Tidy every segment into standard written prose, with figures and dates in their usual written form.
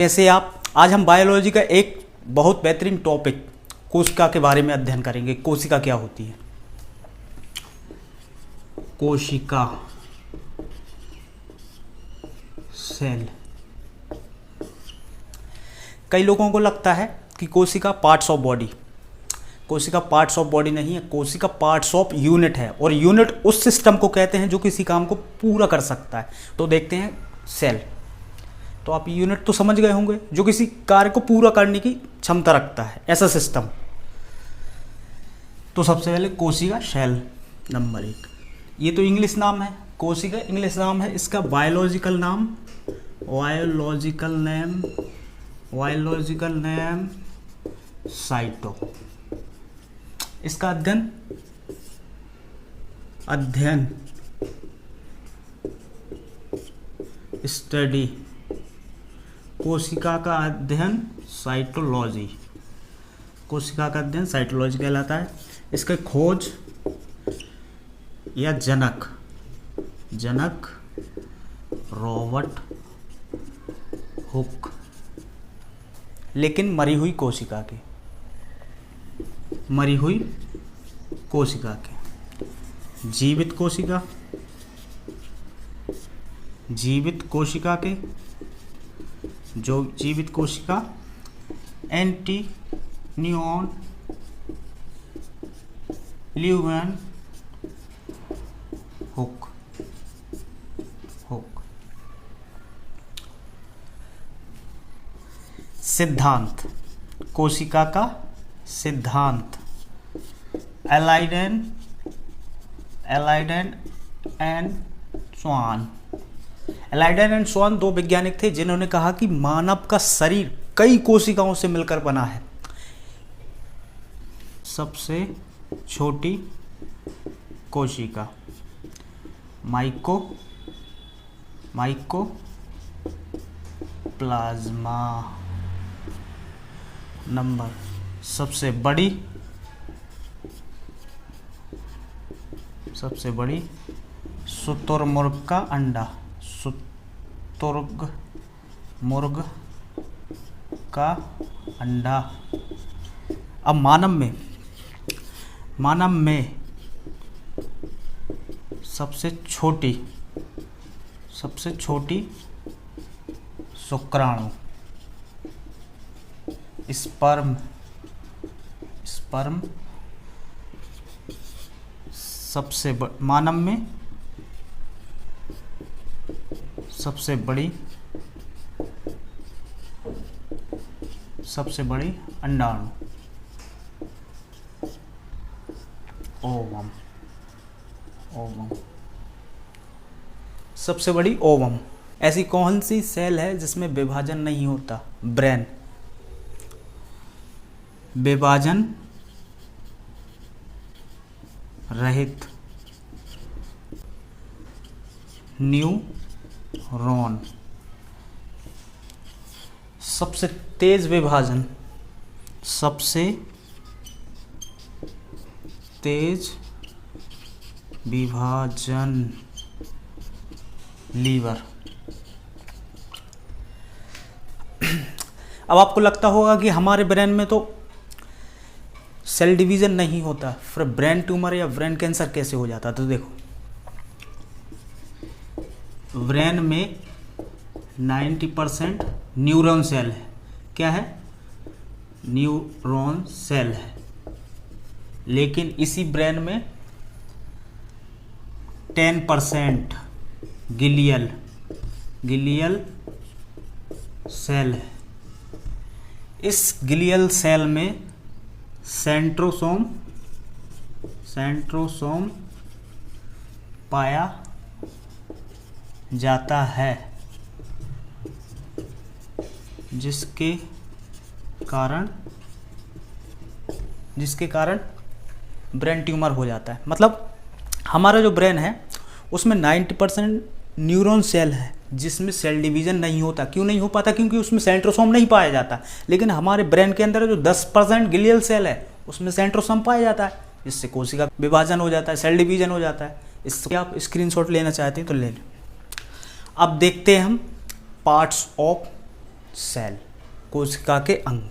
कैसे आप आज हम बायोलॉजी का एक बहुत बेहतरीन टॉपिक कोशिका के बारे में अध्ययन करेंगे। कोशिका क्या होती है? कोशिका सेल। कई लोगों को लगता है कि कोशिका पार्ट्स ऑफ बॉडी। कोशिका पार्ट्स ऑफ बॉडी नहीं है, कोशिका पार्ट्स ऑफ यूनिट है, और यूनिट उस सिस्टम को कहते हैं जो किसी काम को पूरा कर सकता है। तो देखते हैं सेल। तो आप यूनिट तो समझ गए होंगे, जो किसी कार्य को पूरा करने की क्षमता रखता है, ऐसा सिस्टम। तो सबसे पहले कोशिका सेल नंबर 1। ये तो इंग्लिश नाम है, कोशिका इंग्लिश नाम है। इसका बायोलॉजिकल नेम साइटो। इसका अध्ययन स्टडी। कोशिका का अध्ययन साइटोलॉजी। कोशिका का अध्ययन साइटोलॉजी कहलाता है। इसका खोज या जनक रॉबर्ट हुक। लेकिन मरी हुई कोशिका के जीवित कोशिका के जो जीवित कोशिका एंटीनियन ल्यूवेन हुक। सिद्धांत, कोशिका का सिद्धांत। एलाइडेन एंड स्वान दो वैज्ञानिक थे जिन्होंने कहा कि मानव का शरीर कई कोशिकाओं से मिलकर बना है। सबसे छोटी कोशिका माइकोप्लाज्मा। नंबर सबसे बड़ी शुतुरमुर्ग का अंडा। शुतुरमुर्ग का अंडा। अब मानव में सबसे छोटी शुक्राणु स्पर्म मानव में सबसे बड़ी अंडाणु ओवम। सबसे बड़ी ओवम। ऐसी कौन सी सेल है जिसमें विभाजन नहीं होता? ब्रेन। विभाजन रहित न्यूरॉन। सबसे तेज विभाजन लीवर। अब आपको लगता होगा कि हमारे ब्रेन में तो सेल डिवीजन नहीं होता, फिर ब्रेन ट्यूमर या ब्रेन कैंसर कैसे हो जाता? तो देखो, ब्रेन में 90% न्यूरॉन सेल है। क्या है? न्यूरॉन सेल है। लेकिन इसी ब्रेन में 10% गिलियल सेल है। इस गिलियल सेल में सेंट्रोसोम पाया जाता है, जिसके कारण ब्रेन ट्यूमर हो जाता है। मतलब हमारा जो ब्रेन है उसमें 90% न्यूरॉन सेल है जिसमें सेल डिवीजन नहीं होता। क्यों नहीं हो पाता? क्योंकि उसमें सेंट्रोसोम नहीं पाया जाता। लेकिन हमारे ब्रेन के अंदर जो 10% ग्लियल सेल है उसमें सेंट्रोसोम पाया जाता है, जिससे कोशिका विभाजन हो जाता है, सेल डिवीजन हो जाता है। इससे आप स्क्रीनशॉट लेना चाहते हैं तो ले लें। अब देखते हैं हम पार्ट्स ऑफ सेल, कोशिका के अंग।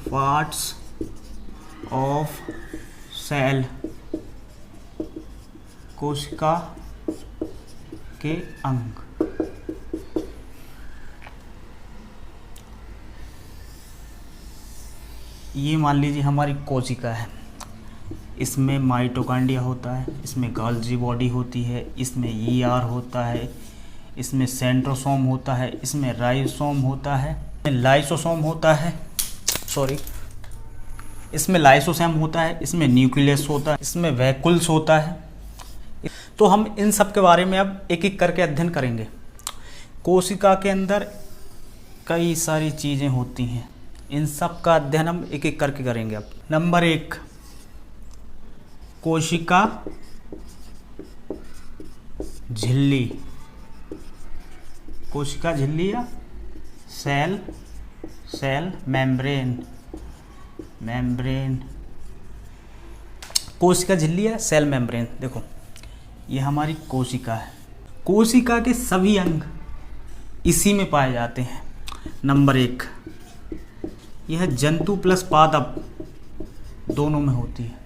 पार्ट्स ऑफ सेल, कोशिका के अंग। ये मान लीजिए हमारी कोशिका है, इसमें माइटोकॉन्ड्रिया होता है, इसमें गोल्गी बॉडी होती है, इसमें ईआर होता है, इसमें सेंट्रोसोम होता है, इसमें राइसोम होता है, लाइसोसोम होता है, सॉरी, इसमें लाइसोसोम होता है, इसमें न्यूक्लियस होता है, इसमें वैक्यूल्स होता है। तो हम इन सब के बारे में अब एक एक करके अध्ययन करेंगे। कोशिका के अंदर कई सारी चीज़ें होती हैं, इन सब का अध्ययन हम एक एक करके करेंगे। अब नंबर 1, कोशिका झिल्ली। कोशिका झिल्ली या सेल मेम्ब्रेन। कोशिका झिल्ली या सेल मेम्ब्रेन। देखो ये हमारी कोशिका है, कोशिका के सभी अंग इसी में पाए जाते हैं। नंबर 1, यह जंतु प्लस पादप दोनों में होती है।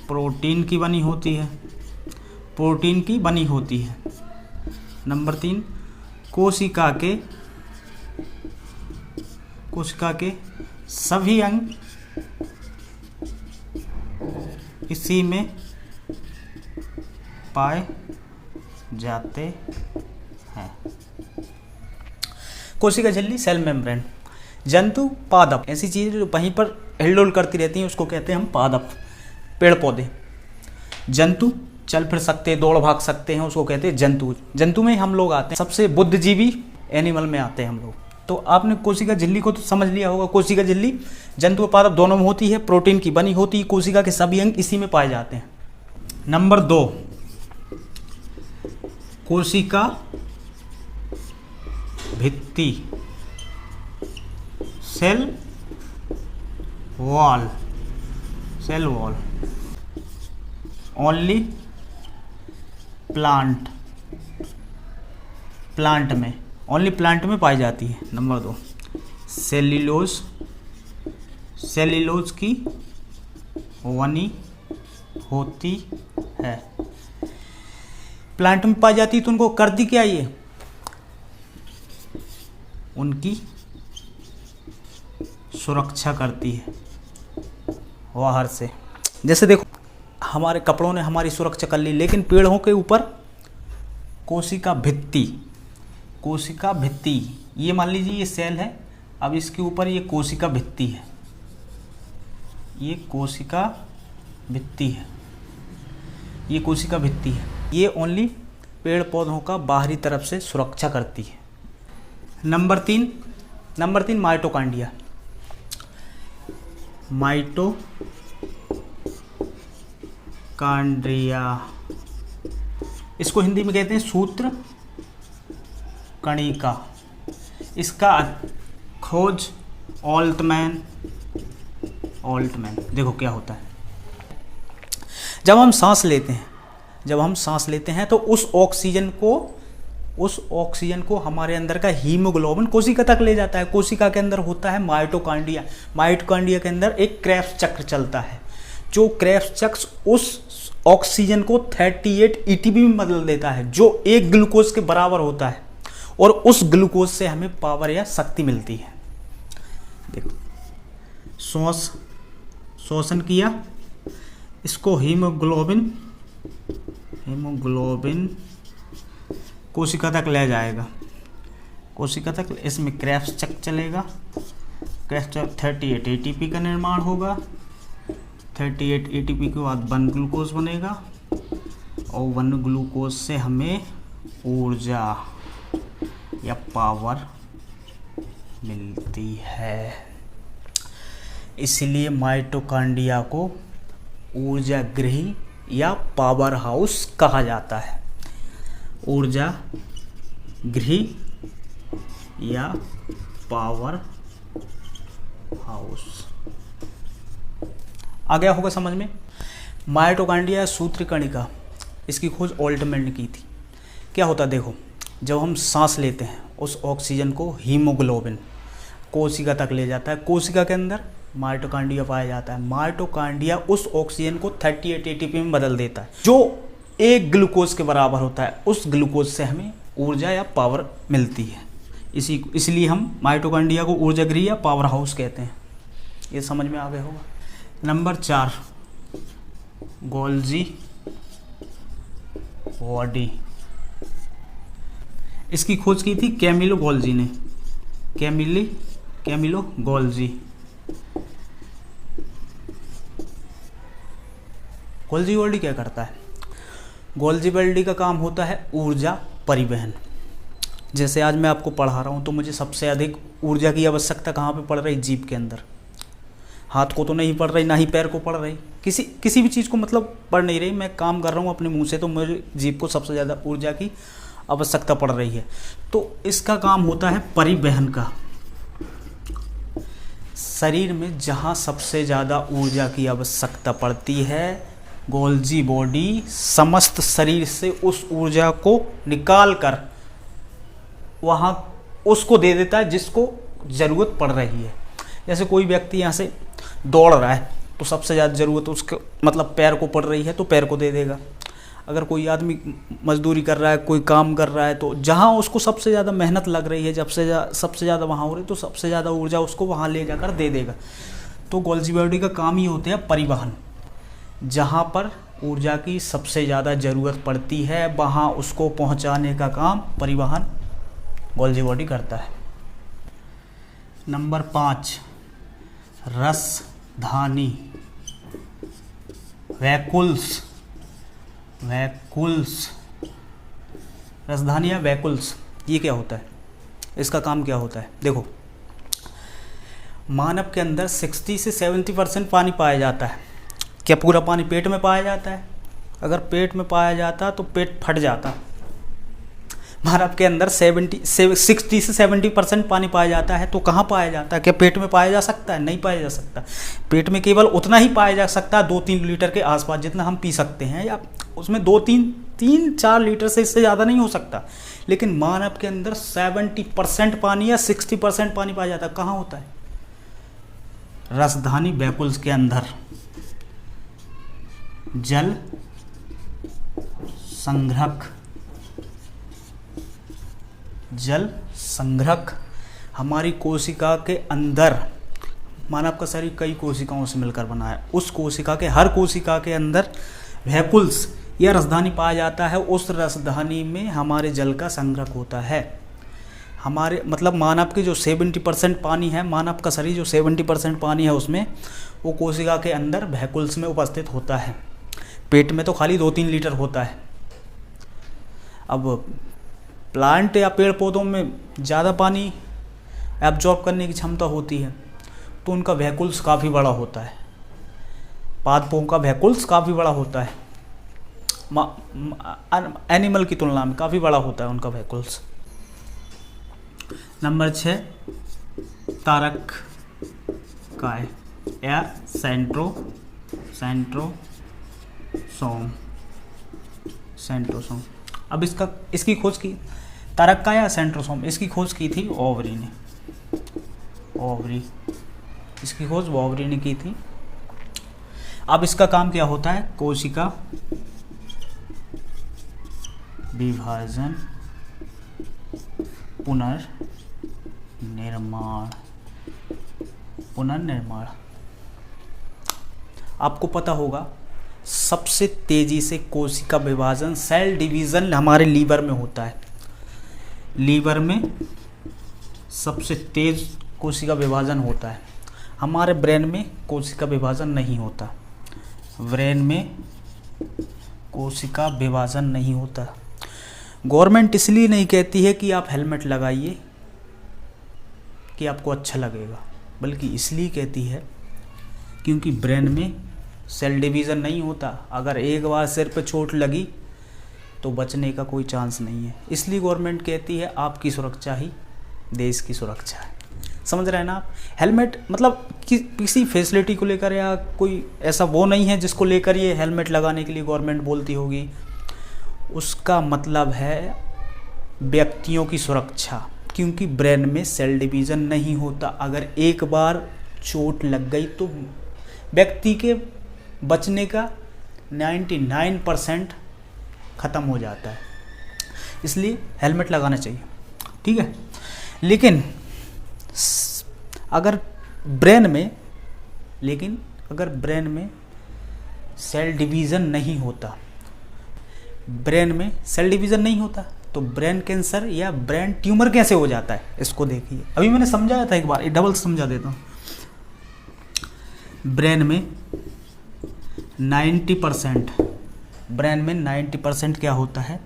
प्रोटीन की बनी होती है। नंबर 3, कोशिका के सभी अंग इसी में पाए जाते हैं। कोशिका झिल्ली, सेल मेम्ब्रेन। जंतु, पादप, ऐसी चीज़ें जो वहीं पर हिलडुल करती रहती हैं उसको कहते हैं हम पादप। पेड़ पौधे। जंतु चल फिर सकते, दौड़ भाग सकते हैं, उसको कहते हैं जंतु। जंतु में हम लोग आते हैं, सबसे बुद्धिजीवी एनिमल में आते हैं हम लोग। तो आपने कोशिका झिल्ली को तो समझ लिया होगा। कोशिका झिल्ली जंतु और पादप दोनों में होती है, प्रोटीन की बनी होती है, कोशिका के सभी अंग इसी में पाए जाते हैं। नंबर 2, कोशिका भित्ति, सेल वॉल। ओनली प्लांट में पाई जाती है। नंबर 2, सेल्यूलोज की बनी होती है, प्लांट में पाई जाती है। तो उनको करती क्या ये, उनकी सुरक्षा करती है बाहर से। जैसे देखो हमारे कपड़ों ने हमारी सुरक्षा कर ली, लेकिन पेड़ों के ऊपर कोशिका भित्ति, ये मान लीजिए ये सेल है, अब इसके ऊपर ये कोशिका भित्ति है, ये कोशिका भित्ति है। ये ओनली पेड़ पौधों का बाहरी तरफ से सुरक्षा करती है। Number 3, mitochondria. इसको हिंदी में कहते हैं सूत्र कणिका। इसका खोज ऑल्टमैन। देखो क्या होता है, जब हम सांस लेते हैं तो उस ऑक्सीजन को हमारे अंदर का हीमोग्लोबिन कोशिका तक ले जाता है। कोशिका के अंदर होता है माइटोकॉन्ड्रिया के अंदर एक क्रेब्स चक्र चलता है, जो क्रेब्स चक्र उस ऑक्सीजन को 38 एटीपी में बदल देता है, जो 1 ग्लूकोज के बराबर होता है, और उस ग्लूकोज से हमें पावर या शक्ति मिलती है। देखो शोषण किया, इसको हीमोग्लोबिन कोशिका तक ले जाएगा, इसमें क्रेब्स चक्र चलेगा। क्रेब्स चक्र 38 एटीपी का निर्माण होगा, 38 एटीपी के बाद 1 ग्लूकोज बनेगा, और 1 ग्लूकोज से हमें ऊर्जा या पावर मिलती है। इसलिए माइटोकॉन्ड्रिया को ऊर्जा गृही या पावर हाउस कहा जाता है। ऊर्जा गृही या पावर हाउस। आ गया होगा समझ में। माइटोकॉन्ड्रिया सूत्र कणिका, इसकी खोज ऑल्टमैन ने की थी। क्या होता है देखो, जब हम सांस लेते हैं उस ऑक्सीजन को हीमोग्लोबिन कोशिका तक ले जाता है। कोशिका के अंदर माइटोकांड्रिया पाया जाता है। माइटोकांड्रिया उस ऑक्सीजन को 38 एटीपी में बदल देता है, जो एक ग्लूकोज के बराबर होता है। उस ग्लूकोज से हमें ऊर्जा या पावर मिलती है। इसलिए हम माइटोकांड्रिया को ऊर्जागृह या पावर हाउस कहते हैं। ये समझ में आ गया होगा। Number 4, Golgi body. इसकी खोज की थी कैमिलो गोल्जी ने। Camillo Golgi. गोल्जी बॉडी क्या करता है? गोल्जी बॉडी का काम होता है ऊर्जा परिवहन। जैसे आज मैं आपको पढ़ा रहा हूँ तो मुझे सबसे अधिक ऊर्जा की आवश्यकता कहाँ पे पड़ रही? जीभ के अंदर। हाथ को तो नहीं पड़ रही, ना ही पैर को पड़ रही, किसी भी चीज़ को मतलब पड़ नहीं रही। मैं काम कर रहा हूँ अपने मुंह से, तो मेरी जीभ को सबसे ज़्यादा ऊर्जा की आवश्यकता पड़ रही है। तो इसका काम होता है परिवहन का। शरीर में जहाँ सबसे ज़्यादा ऊर्जा की आवश्यकता पड़ती है, गोल्जी बॉडी समस्त शरीर से उस ऊर्जा को निकाल कर वहाँ उसको दे देता है जिसको ज़रूरत पड़ रही है। जैसे कोई व्यक्ति यहाँ से दौड़ रहा है तो सबसे ज़्यादा ज़रूरत उसको मतलब पैर को पड़ रही है तो पैर को दे देगा। अगर कोई आदमी मजदूरी कर रहा है, कोई काम कर रहा है, तो जहाँ उसको सबसे ज़्यादा मेहनत लग रही है, सबसे ज़्यादा वहाँ हो रही है, तो सबसे ज़्यादा ऊर्जा उसको वहाँ ले जाकर दे देगा। तो गोल्जी बॉडी का काम ही होता है परिवहन। जहाँ पर ऊर्जा की सबसे ज़्यादा ज़रूरत पड़ती है वहाँ उसको पहुँचाने का काम परिवहन गोल्जी बॉडी करता है। नंबर 5, रसधानी वैकुल्स। रसधानी या वैकुल्स, ये क्या होता है? इसका काम क्या होता है? देखो, मानव के अंदर 60 से 70% पानी पाया जाता है। क्या पूरा पानी पेट में पाया जाता है? अगर पेट में पाया जाता तो पेट फट जाता। मानव के अंदर 60 से 70% पानी पाया जाता है, तो कहाँ पाया जाता है? क्या पेट में पाया जा सकता है? नहीं पाया जा सकता। पेट में केवल उतना ही पाया जा सकता है 2-3 लीटर के आसपास, जितना हम पी सकते हैं, या उसमें 3-4 लीटर से इससे ज़्यादा नहीं हो सकता। लेकिन मानव के अंदर 70% पानी या 60% पानी पाया जाता है। कहाँ होता है? रसधानी वैकुल्स के अंदर। जल संग्रहक हमारी कोशिका के अंदर, मानव का शरीर कई कोशिकाओं से मिलकर बना है। उस कोशिका के हर कोशिका के अंदर वैकुल्स या रसधानी पाया जाता है। उस रसधानी में हमारे जल का संग्रह होता है। हमारे मतलब मानव के जो 70% पानी है, मानव का शरीर जो 70% पानी है उसमें, वो कोशिका के अंदर वैकुल्स में उपस्थित होता है। पेट में तो खाली 2-3 लीटर होता है। अब प्लांट या पेड़ पौधों में ज़्यादा पानी एब्जॉर्ब करने की क्षमता होती है, तो उनका वैकुल्स काफ़ी बड़ा होता है। पादपों का वैकुल्स काफ़ी बड़ा होता है, एनिमल की तुलना में काफ़ी बड़ा होता है उनका वैकुल्स। नंबर 6, तारक काय या सेंट्रोसोम। अब इसकी खोज की तारक काय या सेंट्रोसोम, इसकी खोज की थी ओवरी ने। इसकी खोज ओवरी ने की थी। अब इसका काम क्या होता है? कोशिका विभाजन, पुनर्निर्माण। आपको पता होगा सबसे तेजी से कोशिका विभाजन, सेल डिवीज़न हमारे लीवर में होता है। लीवर में सबसे तेज कोशिका विभाजन होता है। हमारे ब्रेन में कोशिका विभाजन नहीं होता। ब्रेन में कोशिका विभाजन नहीं होता। गवर्नमेंट इसलिए नहीं कहती है कि आप हेलमेट लगाइए कि आपको अच्छा लगेगा, बल्कि इसलिए कहती है क्योंकि ब्रेन में सेल डिवीज़न नहीं होता। अगर एक बार सिर पे चोट लगी तो बचने का कोई चांस नहीं है। इसलिए गवर्नमेंट कहती है आपकी सुरक्षा ही देश की सुरक्षा है। समझ रहे हैं ना आप? हेलमेट मतलब किसी फैसिलिटी को लेकर या कोई ऐसा वो नहीं है जिसको लेकर ये हेलमेट लगाने के लिए गवर्नमेंट बोलती होगी। उसका मतलब है व्यक्तियों की सुरक्षा, क्योंकि ब्रेन में सेल डिवीज़न नहीं होता। अगर एक बार चोट लग गई तो व्यक्ति के बचने का 99% ख़त्म हो जाता है, इसलिए हेलमेट लगाना चाहिए, ठीक है। लेकिन अगर ब्रेन में सेल डिवीज़न नहीं होता, तो ब्रेन कैंसर या ब्रेन ट्यूमर कैसे हो जाता है, इसको देखिए। अभी मैंने समझाया था एक बार, ये डबल समझा देता हूँ। ब्रेन में 90% क्या होता है,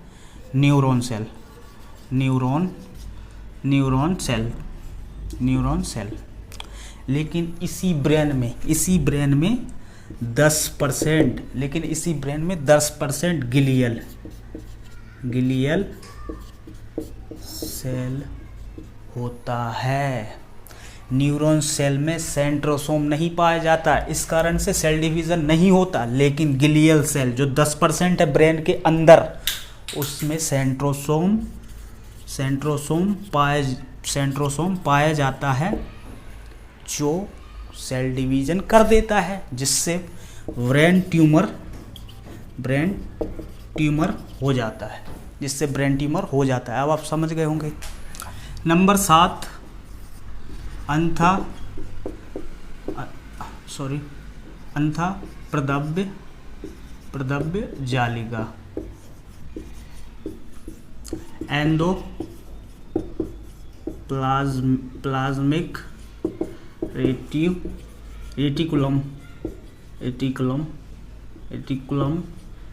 न्यूरॉन सेल। लेकिन इसी ब्रेन में 10% गिलियल सेल होता है। न्यूरॉन सेल में सेंट्रोसोम नहीं पाया जाता, इस कारण से सेल डिवीज़न नहीं होता। लेकिन गिलियल सेल जो 10% है ब्रेन के अंदर, उसमें सेंट्रोसोम पाया जाता है, जो सेल डिवीज़न कर देता है, जिससे ब्रेन ट्यूमर हो जाता है, अब आप समझ गए होंगे। नंबर 7, अंथा प्रदव्य जालिका, प्लाज्मिक रेटिकुलम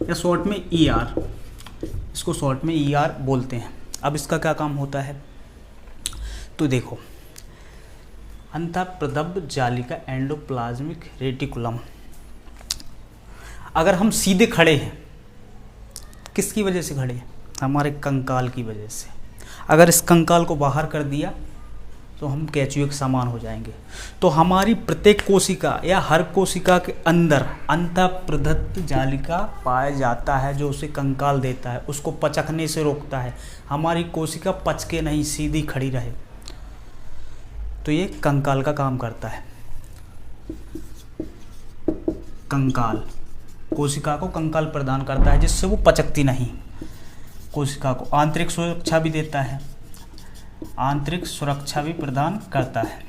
या शॉर्ट में ER, इसको शॉर्ट में ER बोलते हैं। अब इसका क्या काम होता है, तो देखो, अंतःप्रदव्य जालिका एंडोप्लाज्मिक रेटिकुलम। अगर हम सीधे खड़े हैं, किसकी वजह से खड़े हैं, हमारे कंकाल की वजह से। अगर इस कंकाल को बाहर कर दिया तो हम कैंचुए के समान हो जाएंगे। तो हमारी प्रत्येक कोशिका या हर कोशिका के अंदर अंतःप्रदव्य जालिका पाया जाता है, जो उसे कंकाल देता है, उसको पचकने से रोकता है। हमारी कोशिका पचके नहीं, सीधी खड़ी रहे, तो ये कंकाल का काम करता है। कंकाल कोशिका को कंकाल प्रदान करता है, जिससे वो पचकती नहीं। कोशिका को आंतरिक सुरक्षा भी देता है, आंतरिक सुरक्षा भी प्रदान करता है।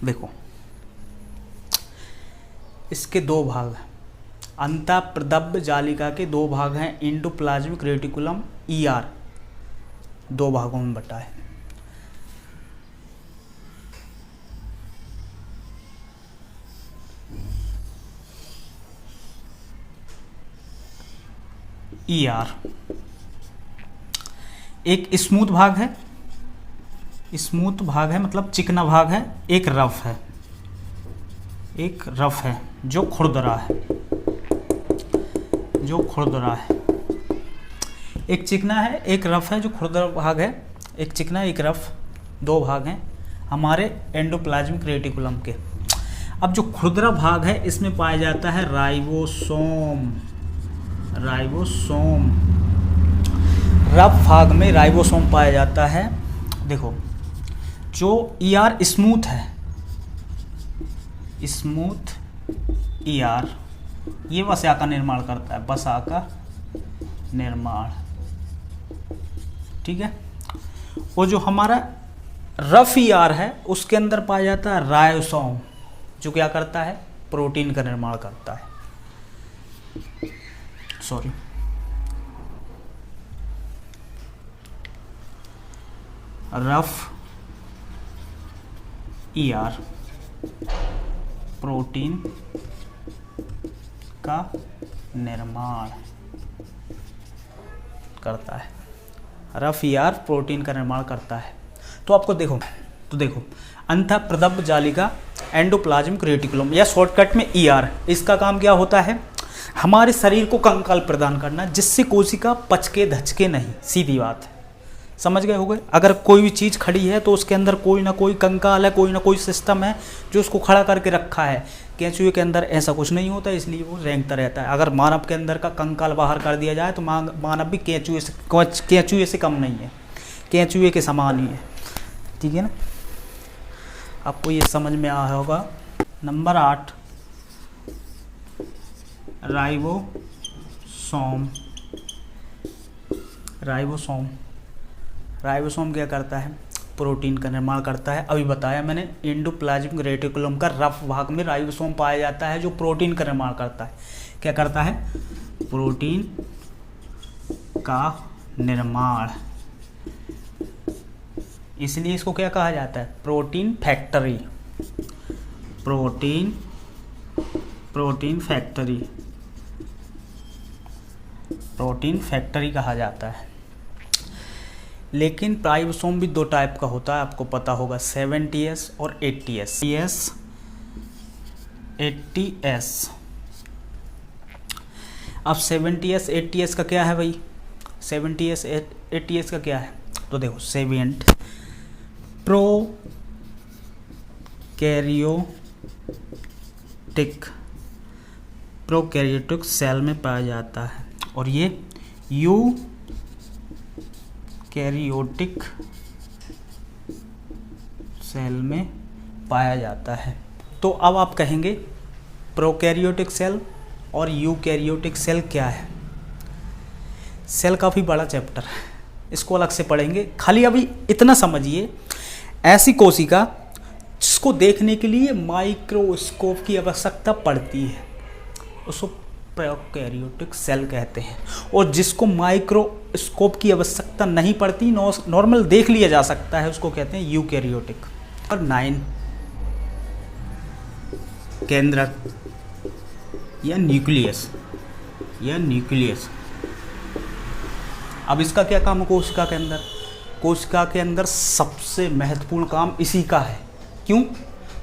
देखो, इसके 2 भाग हैं, अंतःप्रदव्य जालिका के 2 भाग हैं, एंडोप्लाज्मिक रेटिकुलम ER 2 भागों में बटा है। ER एक स्मूथ भाग है, मतलब चिकना भाग है, एक रफ है जो खुरदरा है, एक चिकना है, एक रफ है जो खुरदरा भाग है, एक चिकना एक रफ, 2 भाग हैं हमारे एंडोप्लाज्मिक रेटिकुलम के। अब जो खुरदरा भाग है, इसमें पाया जाता है राइबोसोम। रफ भाग में राइबोसोम पाया जाता है। देखो, जो ER स्मूथ ER ये वसा का निर्माण करता है, ठीक है। वो जो हमारा रफ ER है, उसके अंदर पाया जाता है राइबोसोम, जो क्या करता है, प्रोटीन का निर्माण करता है। रफ ER प्रोटीन का निर्माण करता है, रफ ER प्रोटीन का निर्माण करता है। तो आपको देखो अंतःप्रदव्य जालिका एंडोप्लाज्मिक रेटिकुलम या शॉर्टकट में ER, इसका काम क्या होता है, हमारे शरीर को कंकाल प्रदान करना, जिससे कोशिका पचके धचके नहीं, सीधी बात है। समझ गए होंगे। अगर कोई भी चीज़ खड़ी है तो उसके अंदर कोई ना कोई कंकाल है, कोई ना कोई सिस्टम है जो उसको खड़ा करके रखा है। केंचुए के अंदर ऐसा कुछ नहीं होता, इसलिए वो रेंगता रहता है। अगर मानव के अंदर का कंकाल बाहर कर दिया जाए तो मानव भी केंचुए से कम नहीं है, केंचुए के समान ही है। ठीक है ना, आपको ये समझ में आया होगा। Number 8, ribosome. राइबोसोम क्या करता है? प्रोटीन का निर्माण करता है। अभी बताया मैंने, एंडोप्लाज्मिक रेटिकुलम का रफ भाग में राइबोसोम पाया जाता है जो प्रोटीन का निर्माण करता है। क्या करता है? प्रोटीन का निर्माण। इसलिए इसको क्या कहा जाता है? Protein factory. प्रोटीन फैक्ट्री कहा जाता है। लेकिन राइबोसोम भी 2 टाइप का होता है, आपको पता होगा, 70S और 80S। 80S। अब 70S 80S का क्या है भाई? 70S 80S का क्या है? तो देखो, 70 प्रोकैरियोटिक सेल में पाया जाता है और ये यूकैरियोटिक सेल में पाया जाता है। तो अब आप कहेंगे प्रोकैरियोटिक सेल और यूकैरियोटिक सेल क्या है? सेल काफ़ी बड़ा चैप्टर है, इसको अलग से पढ़ेंगे। खाली अभी इतना समझिए, ऐसी कोशिका जिसको देखने के लिए माइक्रोस्कोप की आवश्यकता पड़ती है उसको प्रोकैरियोटिक सेल कहते हैं, और जिसको माइक्रोस्कोप की आवश्यकता नहीं पड़ती, नॉर्मल देख लिया जा सकता है, उसको कहते हैं यूकैरियोटिक। और 9, केंद्रक या न्यूक्लियस। अब इसका क्या काम है कोशिका के अंदर? कोशिका के अंदर सबसे महत्वपूर्ण काम इसी का है। क्यों?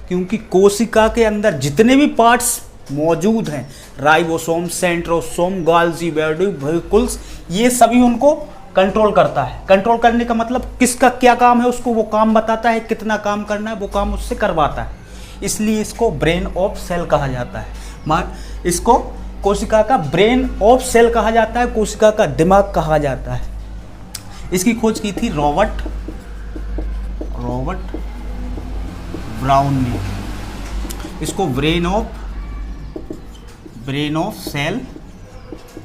क्योंकि कोशिका के अंदर जितने भी पार्ट्स मौजूद हैं, ribosome, centrosome, Golgi body, vehicles, ये सभी उनको कंट्रोल करता है। कंट्रोल करने का मतलब किसका क्या काम है उसको वो काम बताता है, कितना काम करना है वो काम उससे करवाता है। इसलिए इसको ब्रेन ऑफ सेल कहा जाता है। इसको कोशिका का ब्रेन ऑफ सेल कहा जाता है, कोशिका का दिमाग कहा जाता है। इसकी खोज की थी रॉबर्ट ब्राउन ने। इसको ब्रेन ऑफ सेल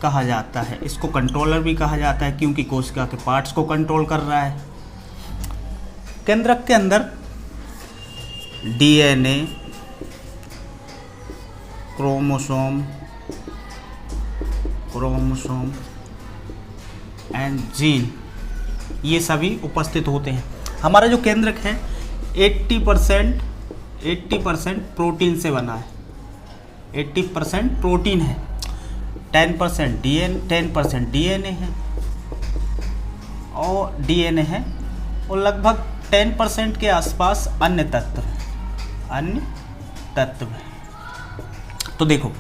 कहा जाता है। इसको कंट्रोलर भी कहा जाता है क्योंकि कोशिका के पार्ट्स को कंट्रोल कर रहा है। केंद्रक के अंदर डीएनए, क्रोमोसोम एंड जीन, ये सभी उपस्थित होते हैं। हमारा जो केंद्रक है 80% प्रोटीन से बना है। 80% प्रोटीन है, 10% डीएनए है और लगभग 10% के आसपास अन्य तत्व हैं। तो देखो,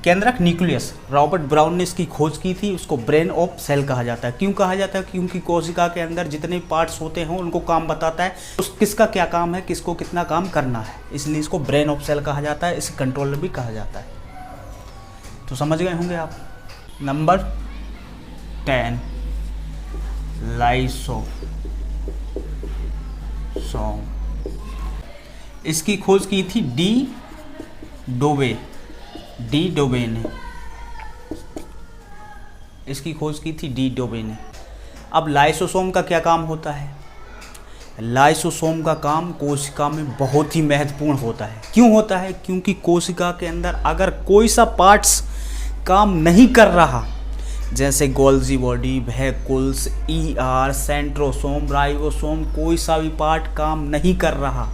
केंद्रक न्यूक्लियस, रॉबर्ट ब्राउन ने इसकी खोज की थी। उसको ब्रेन ऑफ सेल कहा जाता है। क्यों कहा जाता है? क्योंकि कोशिका के अंदर जितने पार्ट्स होते हैं उनको काम बताता है, किसका क्या काम है, किसको कितना काम करना है, इसलिए इसको ब्रेन ऑफ सेल कहा जाता है। इसे कंट्रोलर भी कहा जाता है। तो समझ गए होंगे आप। Number 10, lysosome. इसकी खोज की थी डी डोबे ने। इसकी खोज की थी डी डोबे ने। अब लाइसोसोम का क्या काम होता है? लाइसोसोम का काम कोशिका में बहुत ही महत्वपूर्ण होता है। क्यों होता है? क्योंकि कोशिका के अंदर अगर कोई सा पार्ट्स काम नहीं कर रहा, जैसे Golgi body, vehicles, ER, centrosome, ribosome, कोई सा भी पार्ट काम नहीं कर रहा,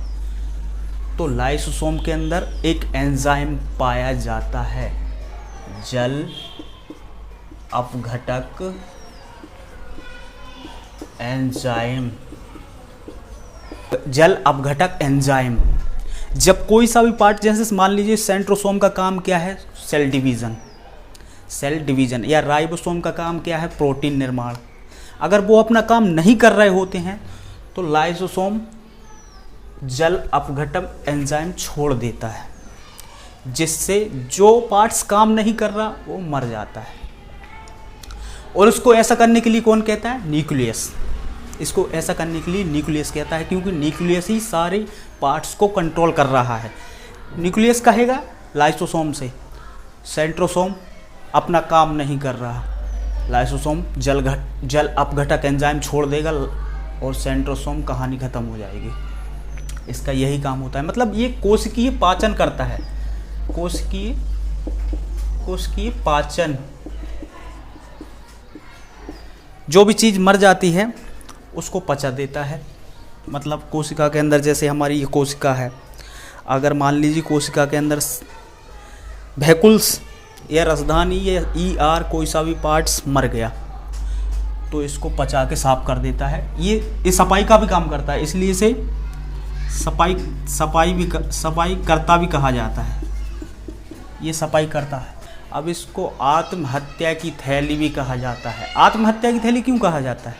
तो लाइसोसोम के अंदर एक एंजाइम पाया जाता है, जल अपघटक एंजाइम। जब कोई सा भी पार्ट, जैसे मान लीजिए सेंट्रोसोम का काम क्या है? सेल डिवीज़न, या राइबोसोम का काम क्या है? प्रोटीन निर्माण। अगर वो अपना काम नहीं कर रहे होते हैं तो लाइसोसोम जल अपघटन एंजाइम छोड़ देता है, जिससे जो पार्ट्स काम नहीं कर रहा वो मर जाता है। और उसको ऐसा करने के लिए कौन कहता है? न्यूक्लियस। इसको ऐसा करने के लिए न्यूक्लियस कहता है, क्योंकि न्यूक्लियस ही सारे पार्ट्स को कंट्रोल कर रहा है। न्यूक्लियस कहेगा लाइसोसोम से, सेंट्रोसोम अपना काम नहीं कर रहा, लाइसोसोम जल अपघटक एंजाइम छोड़ देगा और सेंट्रोसोम कहानी खत्म हो जाएगी। इसका यही काम होता है। मतलब ये कोशिकीय पाचन करता है, कोशिकीय पाचन। जो भी चीज़ मर जाती है उसको पचा देता है। मतलब कोशिका के अंदर, जैसे हमारी ये कोशिका है, अगर मान लीजिए कोशिका के अंदर वैकुल्स या रसधानी या ER कोई सा भी पार्ट्स मर गया तो इसको पचा के साफ कर देता है। ये सफाई का भी काम करता है, इसलिए इसे सफाई करता भी कहा जाता है। ये सफाई करता है। अब इसको आत्महत्या की थैली भी कहा जाता है। आत्महत्या की थैली क्यों कहा जाता है?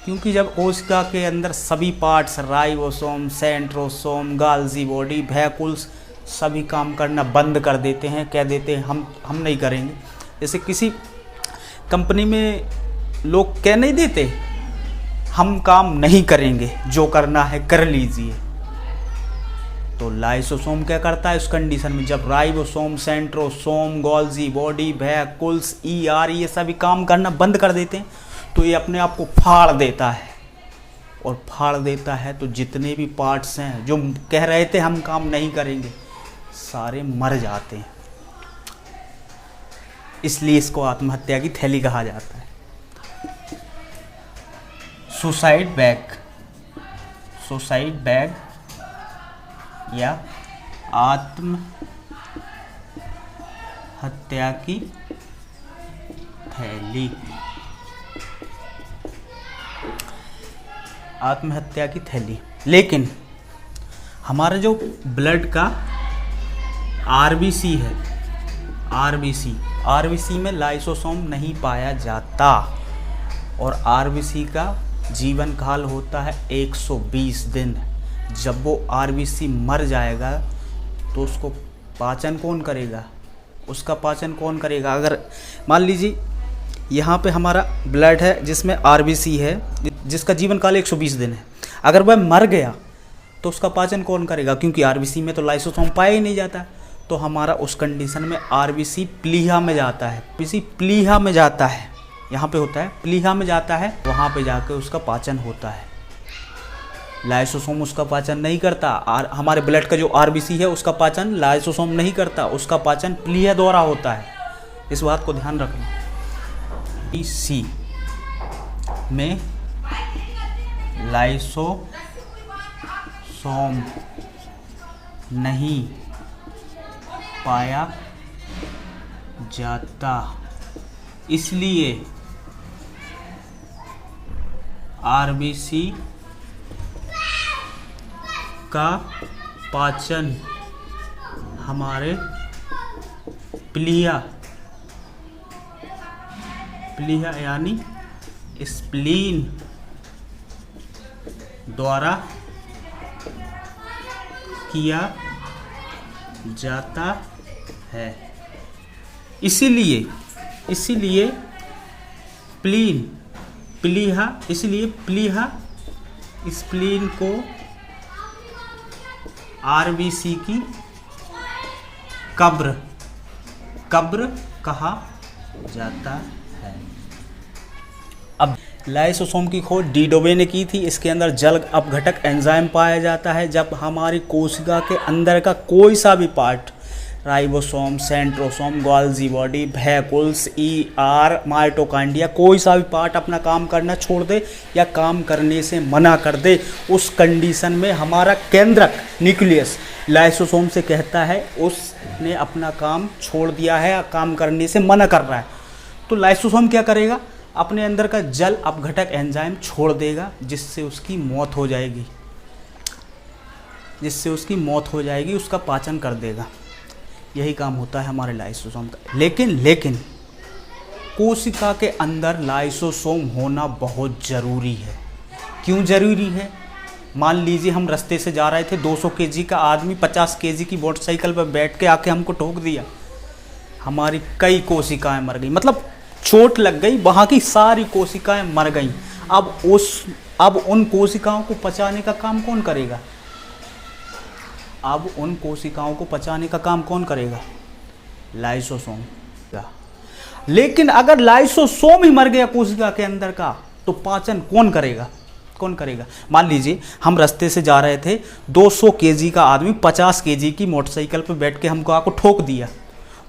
क्योंकि जब कोशिका के अंदर सभी parts, ribosome, centrosome, Golgi body, vacuoles सभी काम करना बंद कर देते हैं, कह देते हैं हम नहीं करेंगे। जैसे किसी कंपनी में लोग कह नहीं देते हम काम नहीं करेंगे, जो करना है कर लीजिए। तो लाइसोसोम क्या करता है उस कंडीशन में? जब ribosome, centrosome, Golgi body, vacuoles, ER ये सभी काम करना बंद कर देते हैं तो ये अपने आप को फाड़ देता है। और फाड़ देता है तो जितने भी पार्ट्स हैं जो कह रहे थे हम काम नहीं करेंगे, सारे मर जाते हैं। इसलिए इसको आत्महत्या की थैली कहा जाता है। सुसाइड बैग या आत्महत्या की थैली। आत्महत्या की थैली। लेकिन हमारा जो ब्लड का RBC है, RBC में लाइसोसोम नहीं पाया जाता और RBC का जीवन काल होता है 120 दिन। जब वो RBC मर जाएगा तो उसको पाचन कौन करेगा? उसका पाचन कौन करेगा? अगर मान लीजिए यहाँ पे हमारा ब्लड है जिसमें RBC है, जिसका जीवन काल 120 दिन है, अगर वह मर गया तो उसका पाचन कौन करेगा? क्योंकि RBC में तो लाइसोसोम पाया ही नहीं जाता। तो हमारा उस कंडीशन में RBC प्लीहा में जाता है। RBC प्लीहा में जाता है, यहाँ पे होता है, प्लीहा में जाता है, वहाँ पे जाके उसका पाचन होता है। लाइसोसोम उसका पाचन नहीं करता। हमारे ब्लड का जो RBC है उसका पाचन लाइसोसोम नहीं करता, उसका पाचन प्लीहा द्वारा होता है। इस बात को ध्यान रखना। RBC में लाइसोसोम नहीं पाया जाता, इसलिए RBC का पाचन हमारे प्लीहा यानी स्प्लीन द्वारा किया जाता है। इसीलिए प्लीहा स्प्लीन को RBC की कब्र कहा जाता है। अब लाइसोसोम की खोज डी डोबे ने की थी। इसके अंदर जल अपघटक एंजाइम पाया जाता है। जब हमारी कोशिका के अंदर का कोई सा भी part, ribosome, centrosome, Golgi body, vacuoles, ER, mitochondria, कोई सा भी पार्ट अपना काम करना छोड़ दे या काम करने से मना कर दे, उस कंडीशन में हमारा केंद्रक न्यूक्लियस लाइसोसोम से कहता है उसने अपना काम छोड़ दिया है, काम करने से मना कर रहा है। तो लाइसोसोम क्या करेगा? अपने अंदर का जल अपघटक एंजाइम छोड़ देगा, जिससे उसकी मौत हो जाएगी, उसका पाचन कर देगा। यही काम होता है हमारे लाइसोसोम का। लेकिन कोशिका के अंदर लाइसोसोम होना बहुत ज़रूरी है। क्यों ज़रूरी है? मान लीजिए हम रास्ते से जा रहे थे, 200 केजी का आदमी 50 केजी की मोटरसाइकिल पर बैठ के आके हमको ठोक दिया, हमारी कई कोशिकाएं मर गई, मतलब चोट लग गई, वहाँ की सारी कोशिकाएं मर गई। अब उन कोशिकाओं को पचाने का काम कौन करेगा? अब उन कोशिकाओं को पचाने का काम कौन करेगा? लाइसोसोम। लेकिन अगर लाइसोसोम ही मर गया कोशिका के अंदर का, तो पाचन कौन करेगा? कौन करेगा? मान लीजिए हम रास्ते से जा रहे थे, 200 केजी का आदमी 50 केजी की मोटरसाइकिल पर बैठ के हमको आको ठोक दिया।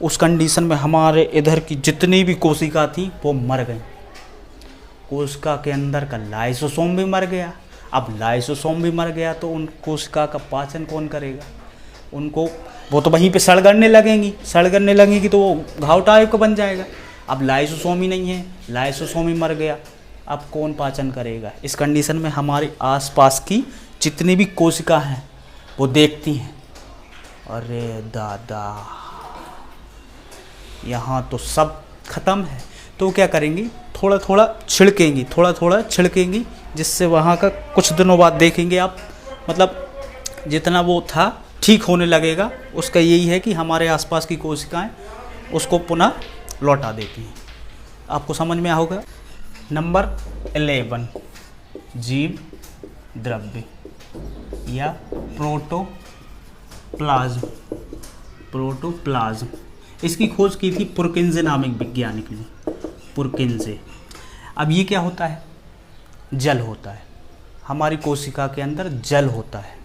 उस कंडीशन में हमारे इधर की जितनी भी कोशिका थी वो मर गई। कोशिका के अंदर का लाइसोसोम भी मर गया। अब लाइसोसोम भी मर गया तो उन कोशिका का पाचन कौन करेगा? उनको वो तो वहीं पे सड़गड़ने लगेंगी तो वो घाव टाइप का बन जाएगा। अब लाइसोसोम ही नहीं है, लाइसोसोम ही मर गया, अब कौन पाचन करेगा? इस कंडीशन में हमारे आसपास की जितनी भी कोशिका हैं वो देखती हैं, अरे दादा यहाँ तो सब खत्म है, तो क्या करेंगी? थोड़ा थोड़ा छिड़केंगी, जिससे वहाँ का कुछ दिनों बाद देखेंगे आप, मतलब जितना वो था ठीक होने लगेगा। उसका यही है कि हमारे आसपास की कोशिकाएं उसको पुनः लौटा देती हैं। आपको समझ में होगा। नंबर 11, जीव द्रव्य या प्रोटोप्लाज्म। इसकी खोज की थी पुरकिंजे नामक वैज्ञानिक ने। पुरकिंजे। अब ये क्या होता है? जल होता है। हमारी कोशिका के अंदर जल होता है,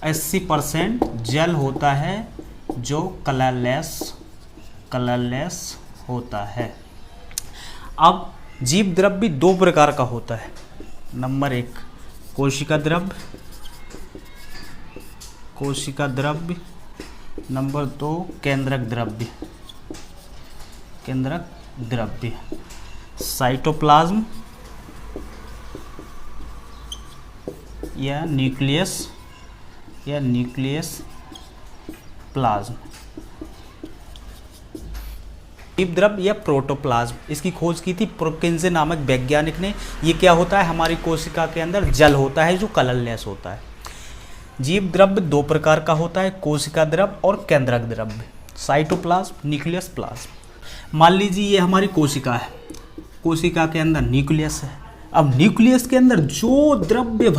80% जल होता है जो कलरलेस होता है। अब जीव द्रव्य 2 प्रकार का होता है। नंबर 1 कोशिका द्रव्य, नंबर 2 केंद्रक द्रव्य, साइटोप्लाज्म या न्यूक्लियस प्लाज्म। जीव द्रव्य या प्रोटोप्लाज्म, इसकी खोज की थी पुरकिंजे नामक वैज्ञानिक ने। ये क्या होता है? हमारी कोशिका के अंदर जल होता है जो कलरलेस होता है। जीव द्रव्य 2 प्रकार का होता है, कोशिका द्रव्य और केंद्रक द्रव्य, साइटोप्लाज्म, न्यूक्लियस प्लाज्म। मान लीजिए ये हमारी कोशिका है, कोशिका के अंदर न्यूक्लियस है। अब न्यूक्लियस के अंदर जो द्रव्य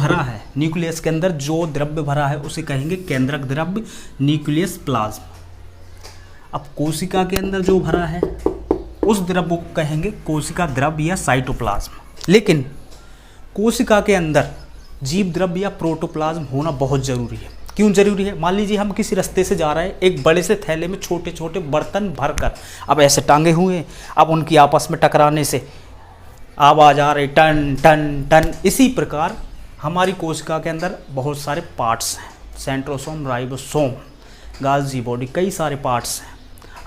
भरा है उसे कहेंगे केंद्रक द्रव्य, न्यूक्लियस प्लाज्म। अब कोशिका के अंदर जो भरा है उस द्रव्य को कहेंगे कोशिका द्रव्य या साइटोप्लाज्म। लेकिन कोशिका के अंदर जीव द्रव्य या प्रोटोप्लाज्म होना बहुत ज़रूरी है। क्यों ज़रूरी है? मान लीजिए हम किसी रास्ते से जा रहे हैं, एक बड़े से थैले में छोटे छोटे बर्तन भरकर अब ऐसे टांगे हुए हैं, अब उनकी आपस में टकराने से आवाज़ आ रही, टन टन टन। इसी प्रकार हमारी कोशिका के अंदर बहुत सारे पार्ट्स हैं, सेंट्रोसोम, राइबोसोम, गाल्जी बॉडी, कई सारे पार्ट्स हैं।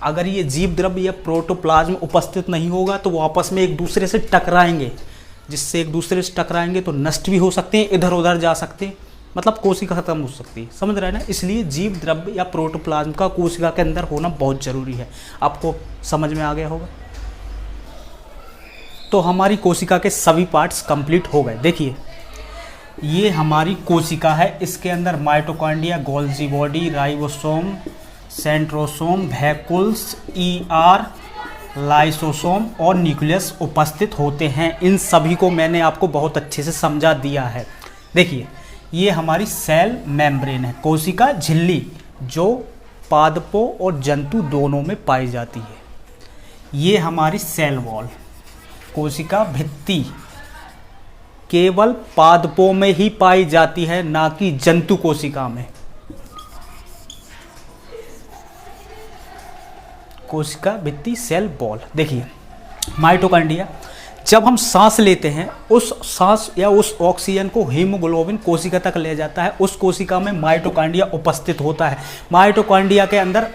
अगर ये जीव द्रव्य या प्रोटोप्लाज्म उपस्थित नहीं होगा तो वो आपस में एक दूसरे से टकराएंगे, जिससे एक दूसरे से टकराएंगे तो नष्ट भी हो सकते हैं, इधर उधर जा सकते हैं, मतलब कोशिका खत्म हो सकती है। समझ रहे हैं ना? इसलिए जीव द्रव्य या प्रोटोप्लाज्म का कोशिका के अंदर होना बहुत ज़रूरी है। आपको समझ में आ गया होगा। तो हमारी कोशिका के सभी पार्ट्स कंप्लीट हो गए। देखिए ये हमारी कोशिका है, इसके अंदर mitochondria, Golgi body, ribosome, centrosome, vacuoles, lysosome और न्यूक्लियस उपस्थित होते हैं। इन सभी को मैंने आपको बहुत अच्छे से समझा दिया है। देखिए ये हमारी सेल मेम्ब्रेन है, कोशिका झिल्ली, जो पादपों और जंतु दोनों में पाई जाती है। ये हमारी सेल वॉल, कोशिका भित्ति, केवल पादपों में ही पाई जाती है, ना कि जंतु कोशिका में। कोशिका भित्ति, सेल वॉल। देखिए माइटोकॉन्ड्रिया, जब हम सांस लेते हैं उस सांस या उस ऑक्सीजन को हीमोग्लोबिन कोशिका तक ले जाता है। उस कोशिका में माइटोकॉन्ड्रिया उपस्थित होता है। माइटोकॉन्ड्रिया के अंदर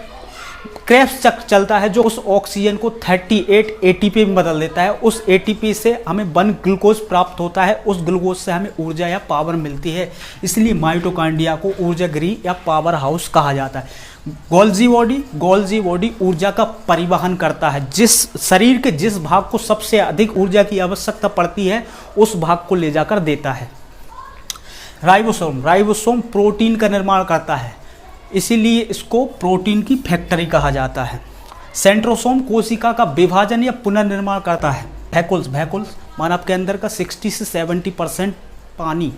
क्रेब्स चक्र चलता है जो उस ऑक्सीजन को 38 एटीपी में बदल देता है। उस एटीपी से हमें 1 ग्लूकोज प्राप्त होता है, उस ग्लूकोज से हमें ऊर्जा या पावर मिलती है। इसलिए माइटोकॉन्ड्रिया को ऊर्जा गृह या पावर हाउस कहा जाता है। गोल्जी बॉडी ऊर्जा का परिवहन करता है। जिस शरीर के जिस भाग को सबसे अधिक ऊर्जा की आवश्यकता पड़ती है उस भाग को ले जाकर देता है। राइबोसोम प्रोटीन का निर्माण करता है, इसीलिए इसको प्रोटीन की फैक्ट्री कहा जाता है। सेंट्रोसोम कोशिका का विभाजन या पुनर्निर्माण करता है। वैक्यूल्स मानव के अंदर का 60 से 70% पानी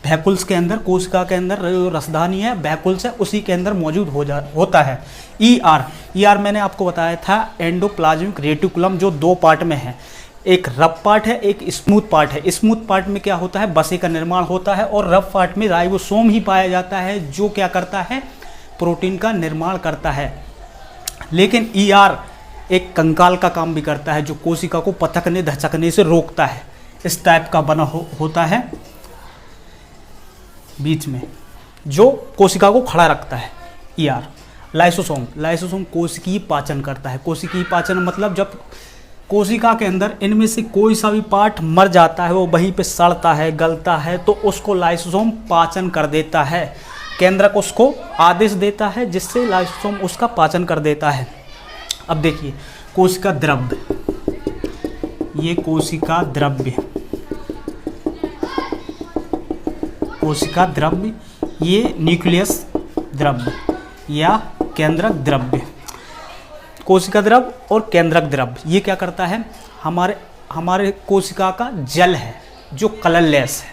वैक्यूल्स के अंदर, कोशिका के अंदर रसधानी है, वैक्यूल्स है, उसी के अंदर मौजूद होता है। ईआर मैंने आपको बताया था एंडोप्लाज्मिक रेटिकुलम, जो 2 पार्ट में है, एक रफ पार्ट है, एक स्मूथ पार्ट है। स्मूथ पार्ट में क्या होता है, वसा का निर्माण होता है, और रफ पार्ट में राइबोसोम ही पाया जाता है जो क्या करता है, प्रोटीन का निर्माण करता है। लेकिन ईआर एक कंकाल का काम भी करता है, जो कोशिका को पथकने धचकने से रोकता है। इस टाइप का बना होता है बीच में, जो कोशिका को खड़ा रखता है। ईआर लाइसोसोम कोशिकीय पाचन करता है। कोशिकीय पाचन मतलब जब कोशिका के अंदर इनमें से कोई सा भी पार्ट मर जाता है, वो वहीं पे सड़ता है, गलता है, तो उसको लाइसोसोम पाचन कर देता है। केंद्रक उसको आदेश देता है, जिससे लाइसोसोम उसका पाचन कर देता है। अब देखिए कोशिका द्रव्य, ये कोशिका द्रव्य, ये न्यूक्लियस द्रव्य या केंद्रक द्रव्य। कोशिका द्रव्य और केंद्रक द्रव्य ये क्या करता है, हमारे कोशिका का जल है जो कलरलेस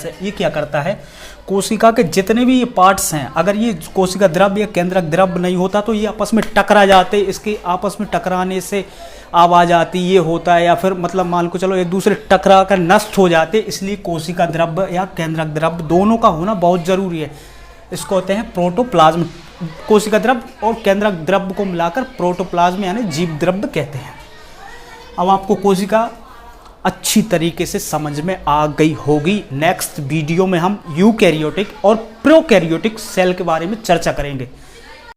है, ये क्या करता है, कोशिका के जितने भी ये पार्ट्स हैं, अगर ये कोशिका द्रव्य या केंद्रक द्रव्य नहीं होता तो ये आपस में टकरा जाते, इसके आपस में टकराने से आवाज़ आती, ये होता है, या फिर मतलब मान को चलो एक दूसरे टकरा कर नष्ट हो जाते। इसलिए कोशिका द्रव्य या केंद्रक द्रव्य दोनों का होना बहुत ज़रूरी है। इसको होते हैं प्रोटोप्लाज्म। कोशिका द्रव्य और केंद्रक द्रव्य को मिलाकर प्रोटोप्लाज्म यानी जीव द्रव्य कहते हैं। अब आपको कोशिका अच्छी तरीके से समझ में आ गई होगी। नेक्स्ट वीडियो में हम यूकैरियोटिक और प्रोकैरियोटिक सेल के बारे में चर्चा करेंगे।